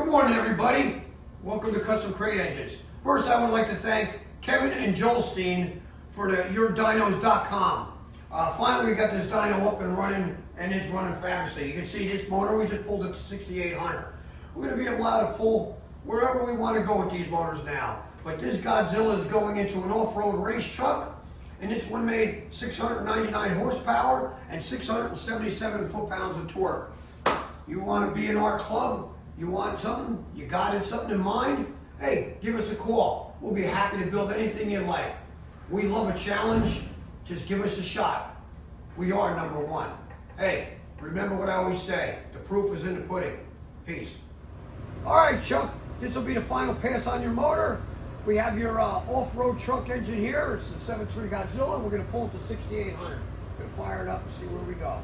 Good morning, everybody. Welcome to Custom Crate Engines. First, I would like to thank Kevin and Joel Steen for the YourDynos.com. Finally, we got this dyno up and running, and it's running fabulously. You can see this motor, we just pulled it to 6,800. We're going to be allowed to pull wherever we want to go with these motors now. But this Godzilla is going into an off-road race truck, and this one made 699 horsepower and 677 foot-pounds of torque. You want to be in our club? You want something? You got something in mind? Hey, give us a call. We'll be happy to build anything you like. We love a challenge. Just give us a shot. We are number one. Hey, remember what I always say. The proof is in the pudding. Peace. All right, Chuck. This will be the final pass on your motor. We have your off-road truck engine here. It's the 7.3 Godzilla. We're going to pull it to 6,800. We're going to fire it up and see where we go.